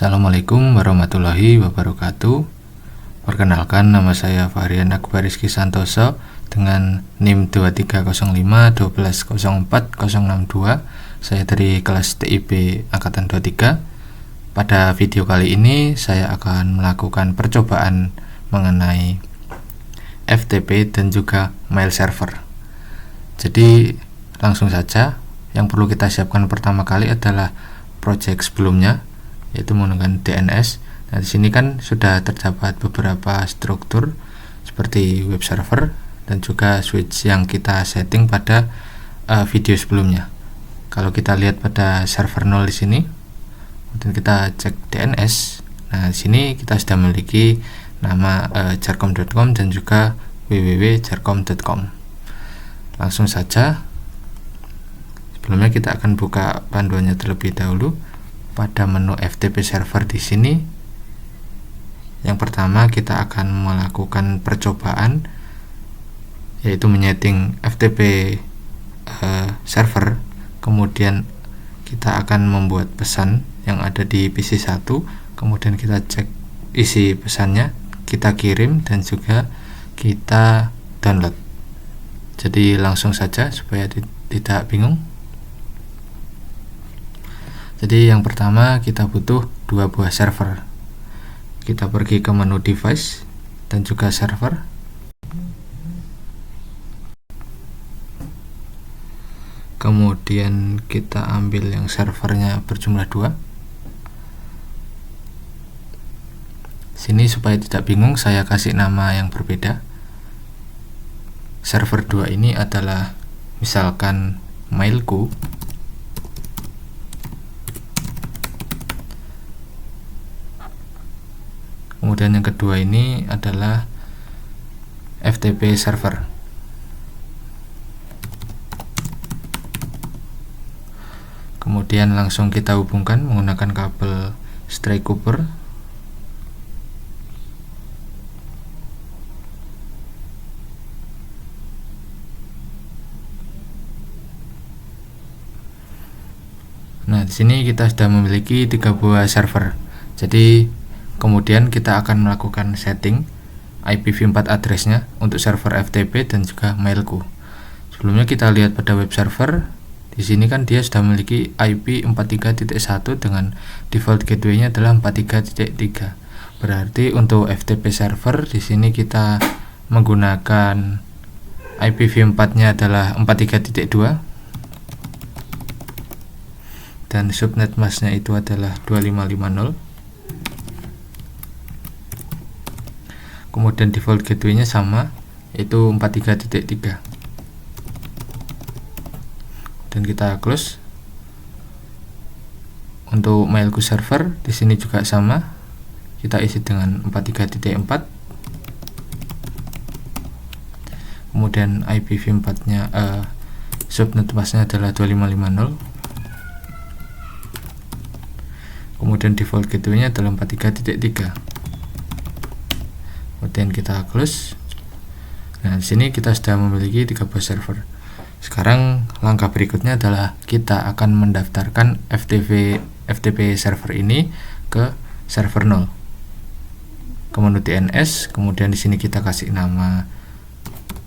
Assalamualaikum warahmatullahi wabarakatuh. Perkenalkan, nama saya Fahrian Akbar Rizky Santoso dengan NIM 2305-1204062. Saya dari kelas TIB Angkatan 23. Pada video kali ini saya akan melakukan percobaan mengenai FTP dan juga mail server. Jadi langsung saja, yang perlu kita siapkan pertama kali adalah project sebelumnya, yaitu menggunakan DNS. Nah, di sini kan sudah terdapat beberapa struktur seperti web server dan juga switch yang kita setting pada video sebelumnya. Kalau kita lihat pada server 0 di sini, kemudian kita cek DNS. Nah, di sini kita sudah memiliki nama jarcom.com dan juga www.jarcom.com. Langsung saja, sebelumnya kita akan buka panduannya terlebih dahulu. Pada menu FTP server di sini, yang pertama kita akan melakukan percobaan, yaitu menyeting FTP server. Kemudian kita akan membuat pesan yang ada di PC 1, kemudian kita cek isi pesannya, kita kirim dan juga kita download. Jadi langsung saja supaya tidak bingung. Jadi yang pertama kita butuh 2 buah server. Kita pergi ke menu device dan juga server. Kemudian kita ambil yang servernya berjumlah 2. Sini supaya tidak bingung, saya kasih nama yang berbeda. Server 2 ini adalah misalkan mailku. Kemudian yang kedua ini adalah FTP server. Kemudian langsung kita hubungkan menggunakan kabel stray cooper. Nah, di sini kita sudah memiliki 3 buah server. Jadi kemudian kita akan melakukan setting IPv4 addressnya untuk server FTP dan juga mailku. Sebelumnya kita lihat pada web server. Di sini kan dia sudah memiliki IP 43.1 dengan default gateway-nya adalah 43.3. Berarti untuk FTP server di sini kita menggunakan IPv4-nya adalah 43.2 dan subnet mask-nya itu adalah 2550. Kemudian default gateway-nya sama, yaitu 43.3. Dan kita close. Untuk mailku server di sini juga sama, kita isi dengan 43.4. Kemudian IPv4-nya subnet mask-nya adalah 2550. Kemudian default gateway-nya adalah 43.3. Kemudian kita close. Nah, di sini kita sudah memiliki 3 buah server. Sekarang langkah berikutnya adalah kita akan mendaftarkan FTP server ini ke server 0. Ke menu DNS, kemudian di sini kita kasih nama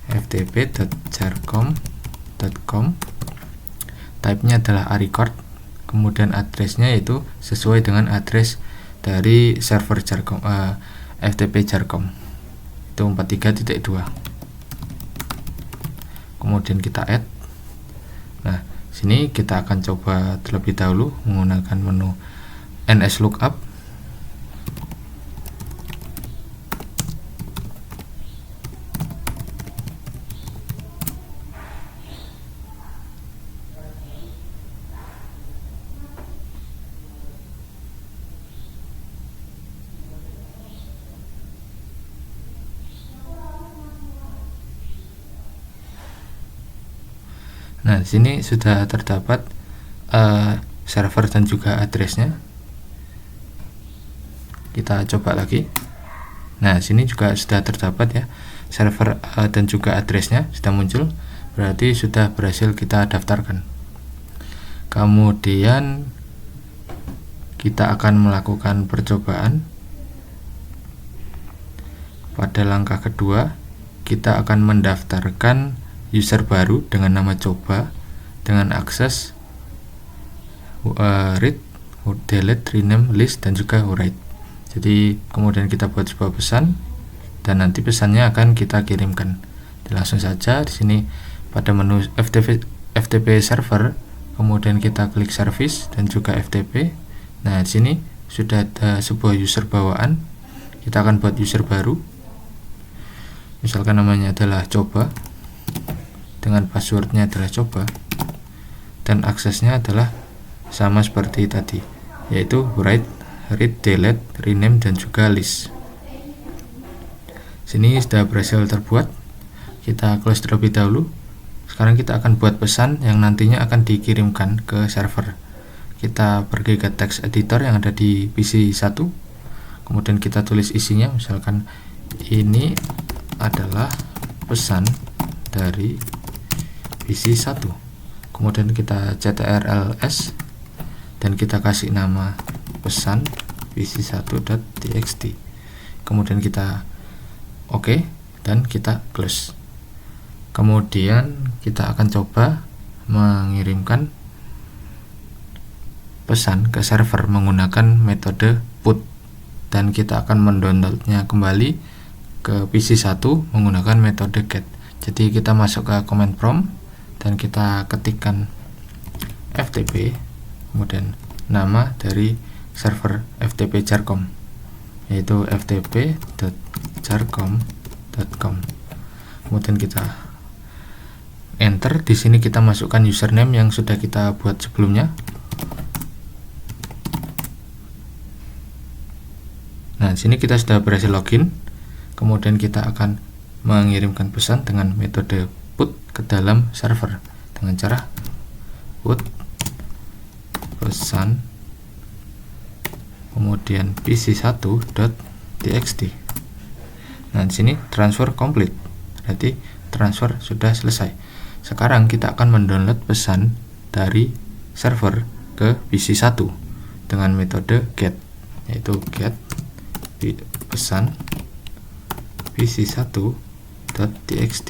ftp.jarcom.com. Type-nya adalah arecord. Kemudian address-nya yaitu sesuai dengan address dari server Jarcom, FTP Jarcom. Itu 43.2. Kemudian kita add. Nah, sini kita akan coba terlebih dahulu menggunakan menu NSLookup. Nah, di sini sudah terdapat server dan juga addressnya. Kita coba lagi. Nah, sini juga sudah terdapat ya server dan juga addressnya sudah muncul. Berarti sudah berhasil kita daftarkan. Kemudian kita akan melakukan percobaan. Pada langkah kedua, kita akan mendaftarkan user baru dengan nama coba dengan akses read, delete, rename, list, dan juga write. Jadi kemudian kita buat sebuah pesan dan nanti pesannya akan kita kirimkan. Langsung saja di sini pada menu FTP server, kemudian kita klik service dan juga FTP. Nah, di sini sudah ada sebuah user bawaan. Kita akan buat user baru. Misalkan namanya adalah coba dengan passwordnya adalah coba dan aksesnya adalah sama seperti tadi, yaitu write, read, delete, rename, dan juga list. Sini sudah berhasil terbuat. Kita close terlebih dahulu. Sekarang kita akan buat pesan yang nantinya akan dikirimkan ke server. Kita pergi ke text editor yang ada di PC 1, kemudian kita tulis isinya, misalkan ini adalah pesan dari PC 1. Kemudian kita ctrls dan kita kasih nama pesan pc1.txt. Kemudian kita oke dan kita close. Kemudian kita akan coba mengirimkan pesan ke server menggunakan metode put, dan kita akan mendownloadnya kembali ke PC 1 menggunakan metode get. Jadi kita masuk ke command prompt dan kita ketikkan FTP, kemudian nama dari server FTP jarcom, yaitu ftp.jarcom.com. Kemudian kita enter. Di sini kita masukkan username yang sudah kita buat sebelumnya. Nah, di sini kita sudah berhasil login. Kemudian kita akan mengirimkan pesan dengan metode put ke dalam server dengan cara put pesan kemudian pc1.txt. Nah, di sini transfer complete. Berarti transfer sudah selesai. Sekarang kita akan mendownload pesan dari server ke PC 1 dengan metode get, yaitu get pesan pc1.txt.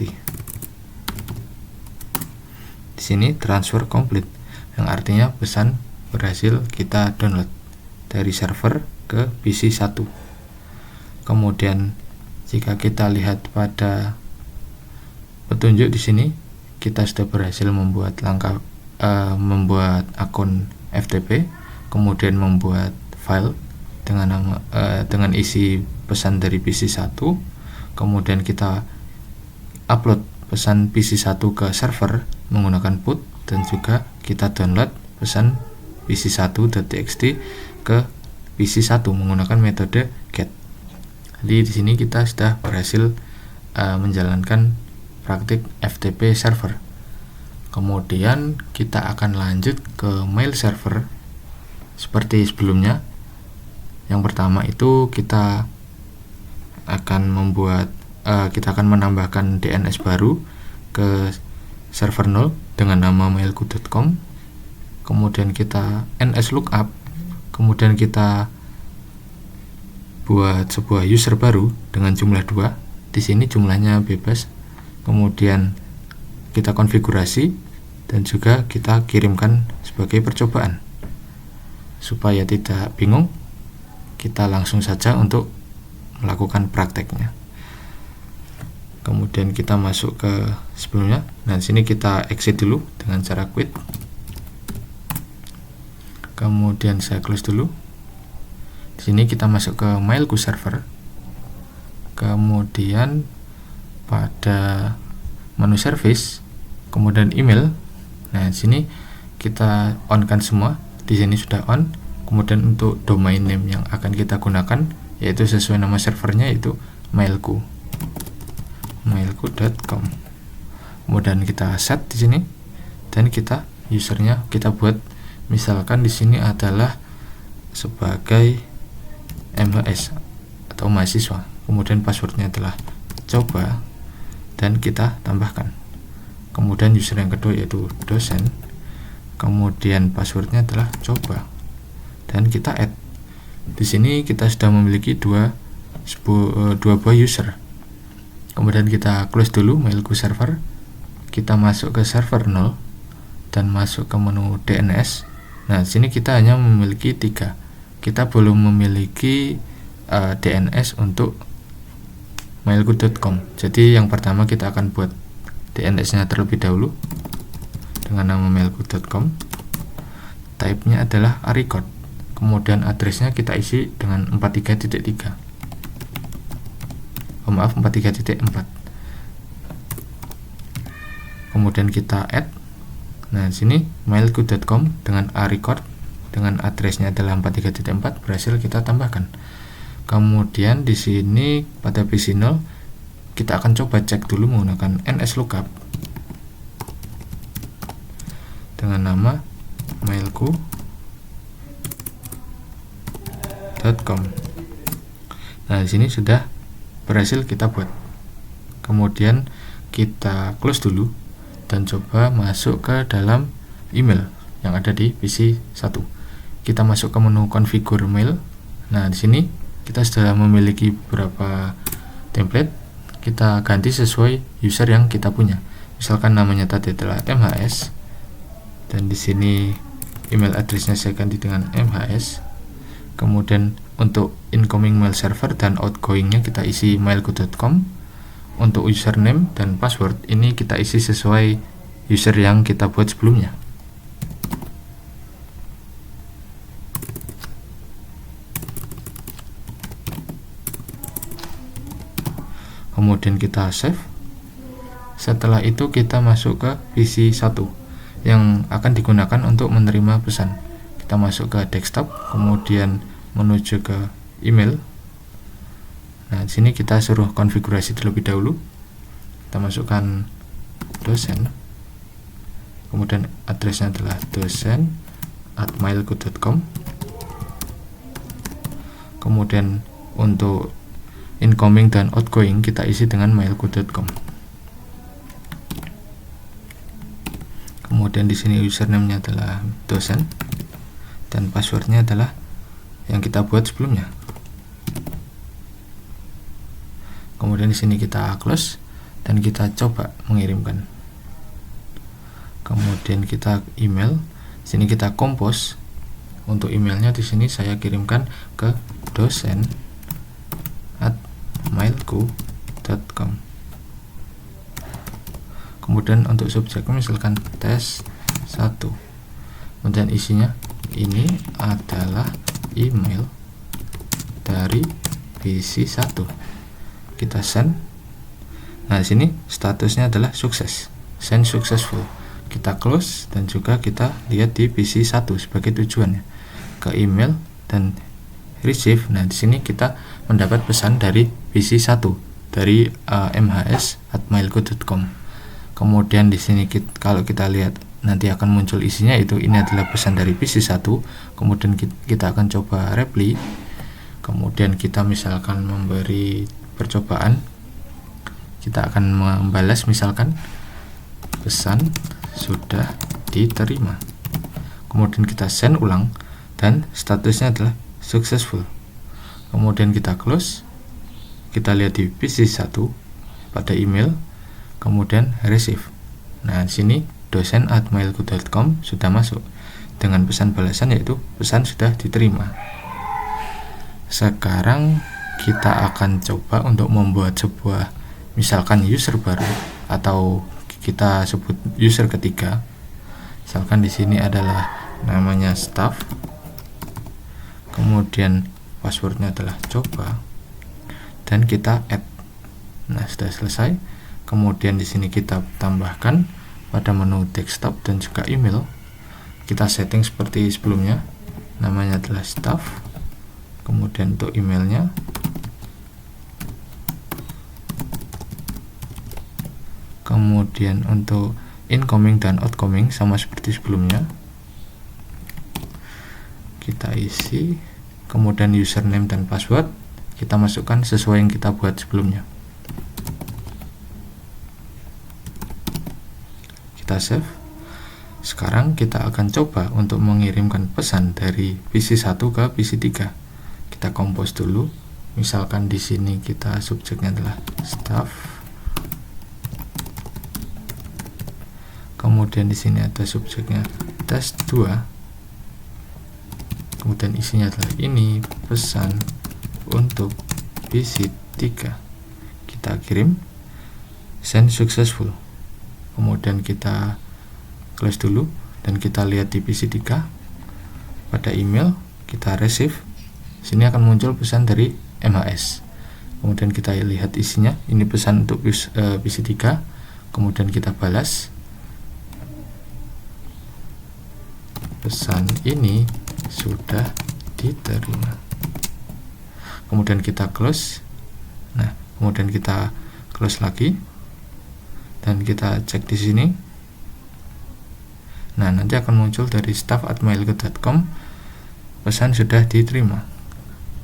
Di sini transfer complete, yang artinya pesan berhasil kita download dari server ke PC 1. Kemudian jika kita lihat pada petunjuk di sini, kita sudah berhasil membuat membuat akun FTP, kemudian membuat file dengan isi pesan dari PC 1. Kemudian kita upload pesan PC 1 ke server menggunakan put, dan juga kita download pesan pc1.txt ke PC 1 menggunakan metode get. Jadi di sini kita sudah berhasil menjalankan praktik FTP server. Kemudian kita akan lanjut ke mail server seperti sebelumnya. Yang pertama itu kita akan menambahkan DNS baru ke server 0 dengan nama mailku.com. Kemudian kita ns lookup, kemudian kita buat sebuah user baru dengan jumlah 2. Di sini jumlahnya bebas. Kemudian kita konfigurasi dan juga kita kirimkan sebagai percobaan. Supaya tidak bingung, kita langsung saja untuk melakukan prakteknya. Kemudian kita masuk ke sebelumnya. Nah, di sini kita exit dulu dengan cara quit. Kemudian saya close dulu. Di sini kita masuk ke mailku server. Kemudian pada menu service, kemudian email. Nah, di sini kita on kan semua. Di sini sudah on. Kemudian untuk domain name yang akan kita gunakan, yaitu sesuai nama servernya, yaitu mailku.com. Kemudian kita set di sini dan kita usernya kita buat, misalkan di sini adalah sebagai MHS atau mahasiswa. Kemudian passwordnya adalah coba dan kita tambahkan. Kemudian user yang kedua yaitu dosen. Kemudian passwordnya adalah coba dan kita add. Di sini kita sudah memiliki dua buah user. Kemudian kita close dulu mailku server, kita masuk ke server 0 dan masuk ke menu DNS. Nah, di sini kita hanya memiliki 3. Kita belum memiliki DNS untuk mailku.com. Jadi yang pertama kita akan buat DNS-nya terlebih dahulu dengan nama mailku.com. Type-nya adalah record. Kemudian address-nya kita isi dengan 43.3. 43.4. Kemudian kita add. Nah, di sini mailku.com dengan record dengan address-nya adalah 43.4 berhasil kita tambahkan. Kemudian di sini pada PC 0 kita akan coba cek dulu menggunakan nslookup dengan nama mailku.com. Nah, di sini sudah berhasil kita buat. Kemudian kita close dulu dan coba masuk ke dalam email yang ada di PC 1. Kita masuk ke menu configure mail. Nah, di sini kita sudah memiliki beberapa template. Kita ganti sesuai user yang kita punya. Misalkan namanya tadi adalah MHS dan di sini email address-nya saya ganti dengan MHS. Kemudian untuk incoming mail server dan outgoing-nya kita isi mailku.com. Untuk username dan password ini kita isi sesuai user yang kita buat sebelumnya. Kemudian kita save. Setelah itu kita masuk ke PC 1 yang akan digunakan untuk menerima pesan. Kita masuk ke desktop, kemudian menuju ke email. Nah, di sini kita suruh konfigurasi terlebih dahulu. Kita masukkan dosen. Kemudian addressnya adalah dosen@mailku.com. Kemudian untuk incoming dan outgoing kita isi dengan mailku.com. Kemudian di sini username-nya adalah dosen dan passwordnya adalah yang kita buat sebelumnya. Kemudian di sini kita close dan kita coba mengirimkan. Kemudian kita email. Di sini kita compose. Untuk emailnya di sini saya kirimkan ke dosen@mailku.com. Kemudian untuk subjeknya misalkan tes 1. Kemudian isinya ini adalah email dari PC 1. Kita send. Nah, di sini statusnya adalah sukses, send successful. Kita close dan juga kita lihat di PC 1 sebagai tujuannya ke email dan receive. Nah, di sini kita mendapat pesan dari PC 1 dari mhs@mailku.com. Kemudian di sini kalau kita lihat nanti akan muncul isinya, itu ini adalah pesan dari PC 1. Kemudian kita akan coba reply. Kemudian kita misalkan memberi percobaan, kita akan membalas misalkan pesan sudah diterima. Kemudian kita send ulang dan statusnya adalah successful. Kemudian kita close. Kita lihat di PC 1 pada email, kemudian receive. Nah, di sini dosen@mailku.com sudah masuk dengan pesan balasan, yaitu pesan sudah diterima. Sekarang kita akan coba untuk membuat sebuah misalkan user baru atau kita sebut user ketiga. Misalkan di sini adalah namanya staff. Kemudian passwordnya adalah coba dan kita add. Nah, sudah selesai. Kemudian di sini kita tambahkan pada menu desktop dan juga email. Kita setting seperti sebelumnya. Namanya adalah staff. Kemudian untuk emailnya kemudian untuk incoming dan outgoing sama seperti sebelumnya kita isi. Kemudian username dan password kita masukkan sesuai yang kita buat sebelumnya. Kita save. Sekarang kita akan coba untuk mengirimkan pesan dari PC 1 ke PC 3. Kita compose dulu. Misalkan di sini kita subjeknya adalah staff. Kemudian di sini ada subjeknya test 2. Kemudian isinya adalah ini pesan untuk PC 3. Kita kirim, send successful. Kemudian kita close dulu dan kita lihat di PC 3. Pada email kita receive, sini akan muncul pesan dari MHS. Kemudian kita lihat isinya, ini pesan untuk PC 3. Kemudian kita balas, pesan ini sudah diterima. Kemudian kita close. Nah, kemudian kita close lagi dan kita cek di sini. Nah, nanti akan muncul dari staff@mailco.com, pesan sudah diterima.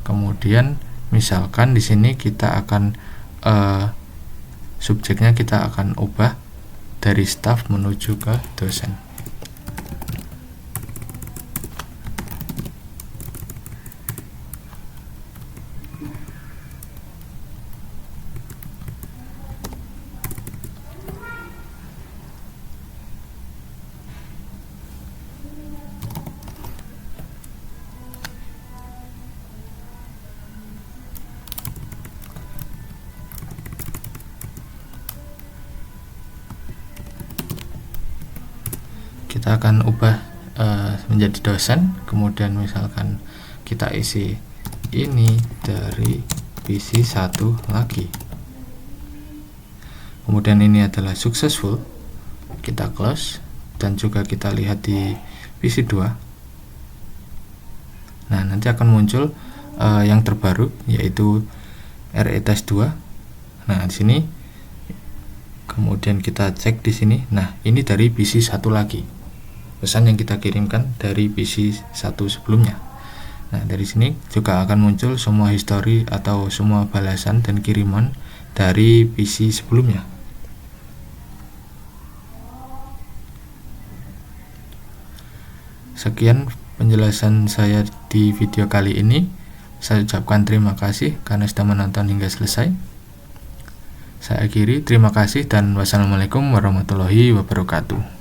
Kemudian misalkan di sini kita akan subjeknya kita akan ubah dari staff menuju ke dosen. Kita akan ubah menjadi dosen. Kemudian misalkan kita isi ini dari PC 1 lagi. Kemudian ini adalah successful. Kita close dan juga kita lihat di PC 2. Nah, nanti akan muncul yang terbaru yaitu RE test 2. Nah, di sini kemudian kita cek di sini. Nah, ini dari PC 1 lagi. Pesan yang kita kirimkan dari PC 1 sebelumnya. Nah, dari sini juga akan muncul semua history atau semua balasan dan kiriman dari PC sebelumnya. Sekian penjelasan saya di video kali ini. Saya ucapkan terima kasih karena sudah menonton hingga selesai. Saya akhiri, terima kasih dan wassalamualaikum warahmatullahi wabarakatuh.